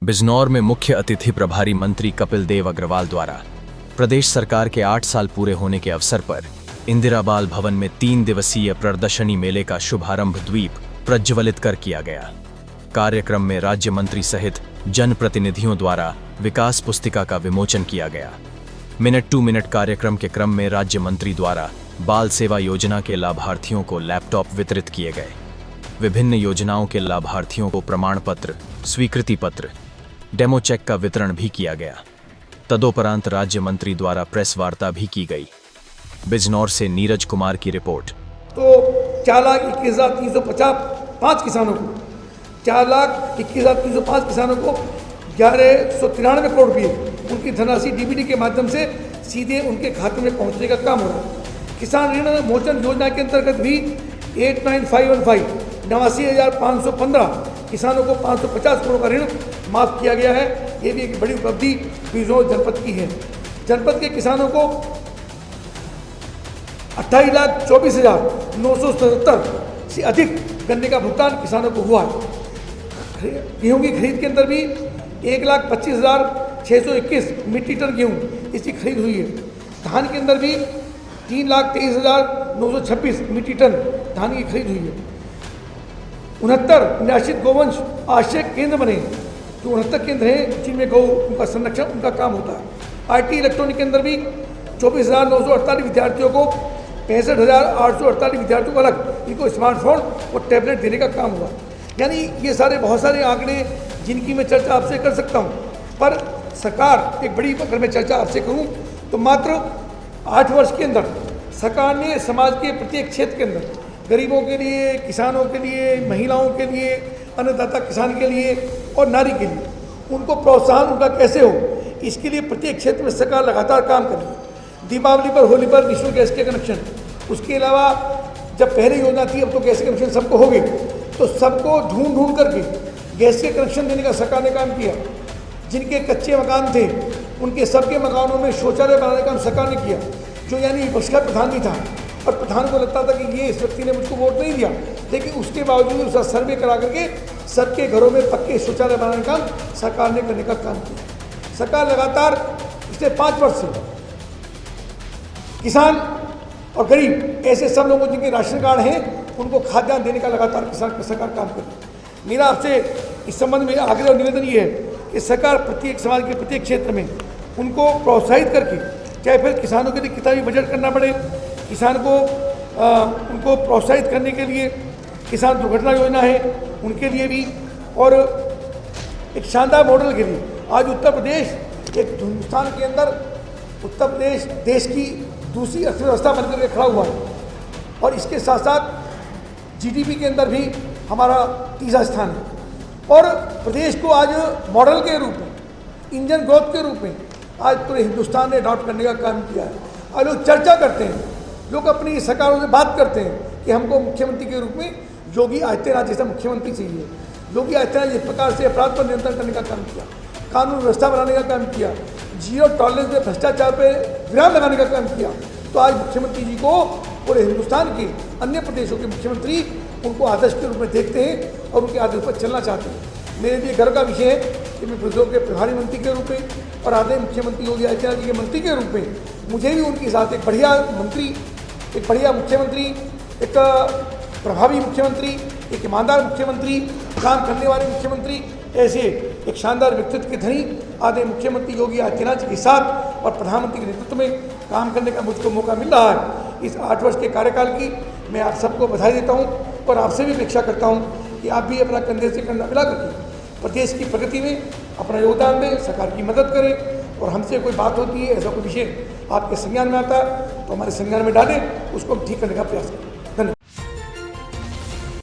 बिजनौर में मुख्य अतिथि प्रभारी मंत्री कपिल देव अग्रवाल द्वारा प्रदेश सरकार के 8 साल पूरे होने के अवसर पर इंदिरा बाल भवन में 3 दिवसीय प्रदर्शनी मेले का शुभारंभ द्वीप प्रज्वलित कर किया गया। कार्यक्रम में राज्य मंत्री सहित जनप्रतिनिधियों द्वारा विकास पुस्तिका का विमोचन किया गया। मिनट टू मिनट कार्यक्रम के क्रम में राज्य मंत्री द्वारा बाल सेवा योजना के लाभार्थियों को लैपटॉप वितरित किए गए। विभिन्न योजनाओं के लाभार्थियों को प्रमाण पत्र, स्वीकृति पत्र, डेमो चेक का वितरण भी किया गया। तदोपरांत राज्य मंत्री द्वारा प्रेस वार्ता भी की गई। बिजनौर से नीरज कुमार की रिपोर्ट। तो 4,21,355 किसानों को 4,21,305 किसानों को 1193 करोड़ रुपये उनकी धनराशि डीबीटी के माध्यम से सीधे उनके खाते में पहुंचने का काम हो रहा है। किसान ऋण मोचन योजना के अंतर्गत भी 89515 89,515 किसानों को 550 करोड़ का ऋण माफ किया गया है। ये भी एक बड़ी उपलब्धि बिजनौर जनपद की है। जनपद के किसानों को 28,24,977 से अधिक गन्ने का भुगतान किसानों को हुआ है। गेहूं की खरीद के अंदर भी 1,25,621 मीट्रिक टन गेहूं इसकी खरीद हुई है। धान के अंदर भी 3,23,926 मीट्रिक टन धान की खरीद हुई है। 69 निराश्रित गौवंश आश्रय केंद्र बने, जो 69 केंद्र हैं जिनमें गौ उनका संरक्षण उनका काम होता है। आईटी इलेक्ट्रॉनिक के अंदर भी 24,948 विद्यार्थियों को 65,848 विद्यार्थियों को अलग इनको स्मार्टफोन और टैबलेट देने का काम हुआ। यानी ये सारे बहुत सारे आंकड़े जिनकी मैं चर्चा आपसे कर सकता हूँ, पर सरकार एक बड़ी, अगर मैं चर्चा आपसे करूँ तो मात्र 8 वर्ष के अंदर सरकार ने समाज के प्रत्येक क्षेत्र के अंदर गरीबों के लिए, किसानों के लिए, महिलाओं के लिए, अन्नदाता किसान के लिए और नारी के लिए उनको प्रोत्साहन उनका कैसे हो, इसके लिए प्रत्येक क्षेत्र में सरकार लगातार काम कर रही है। दीपावली पर, होली पर निःशुल्क गैस के कनेक्शन, उसके अलावा जब पहले योजना थी अब तो गैस के कनेक्शन सबको हो गए, तो सबको ढूंढ करके गैस के कनेक्शन देने का सरकार ने काम किया। जिनके कच्चे मकान थे उनके सबके मकानों में शौचालय बनाने का काम सरकार ने किया, जो यानी विपक्ष का प्रधान भी था और प्रधान को लगता था कि ये इस व्यक्ति ने मुझको वोट नहीं दिया, लेकिन उसके बावजूद उसका सर्वे करा करके सबके घरों में पक्के शौचालय बनाने का काम सरकार ने करने का काम किया। सरकार लगातार पिछले 5 वर्ष से किसान और गरीब ऐसे सब लोगों जिनके राशन कार्ड हैं उनको खाद्यान्न देने का लगातार किसान सरकार काम कर रही है। मेरा आपसे इस संबंध में आग्रह और निवेदन ये है कि सरकार प्रत्येक समाज के प्रत्येक क्षेत्र में उनको प्रोत्साहित करके, चाहे फिर किसानों के लिए कितना भी बजट करना पड़े, किसान को उनको प्रोत्साहित करने के लिए किसान दुर्घटना योजना है उनके लिए भी, और एक शानदार मॉडल के लिए आज उत्तर प्रदेश एक हिंदुस्तान के अंदर उत्तर प्रदेश देश की दूसरी अर्थव्यवस्था बनकर के खड़ा हुआ है और इसके साथ साथ जीडीपी के अंदर भी हमारा तीसरा स्थान है। और प्रदेश को आज मॉडल के रूप में, इंजन ग्रोथ के रूप में आज पूरे हिंदुस्तान ने अडॉप्ट करने का काम किया है। और लोग चर्चा करते हैं, लोग अपनी सरकारों से बात करते हैं कि हमको मुख्यमंत्री के रूप में योगी आदित्यनाथ जैसा मुख्यमंत्री चाहिए। योगी आदित्यनाथ जिस प्रकार से अपराध पर नियंत्रण करने का काम किया, कानून व्यवस्था बनाने का काम किया, जीरो टॉलरेंस में भ्रष्टाचार पर विराम लगाने का काम किया, तो आज मुख्यमंत्री जी को पूरे हिंदुस्तान के अन्य प्रदेशों के मुख्यमंत्री उनको आदर्श के रूप में देखते हैं और उनके आदर्श पर चलना चाहते हैं। मेरे लिए गर्व का विषय है कि मैं बिजनौर के प्रभारी मंत्री के रूप में और आदरणीय मुख्यमंत्री योगी आदित्यनाथ जी के मंत्री के रूप में मुझे भी उनके साथ एक बढ़िया मंत्री, एक बढ़िया मुख्यमंत्री, एक प्रभावी मुख्यमंत्री, एक ईमानदार मुख्यमंत्री, काम करने वाले मुख्यमंत्री, ऐसे एक शानदार व्यक्तित्व के धनी आदरणीय मुख्यमंत्री योगी आदित्यनाथ जी के साथ और प्रधानमंत्री के नेतृत्व में काम करने का मुझको मौका मिल रहा है। इस 8 वर्ष के कार्यकाल की मैं आप सबको बधाई देता हूँ और आपसे भी अपेक्षा करता हूँ कि आप भी अपना कंधे से कंधा मिला करके प्रदेश की प्रगति में अपना योगदान दें, सरकार की मदद करें, और हमसे कोई बात होती है, ऐसा कोई विषय आपके संज्ञान में आता है तो हमारे संज्ञान में डालें, उसको हम ठीक करने का प्रयास करें।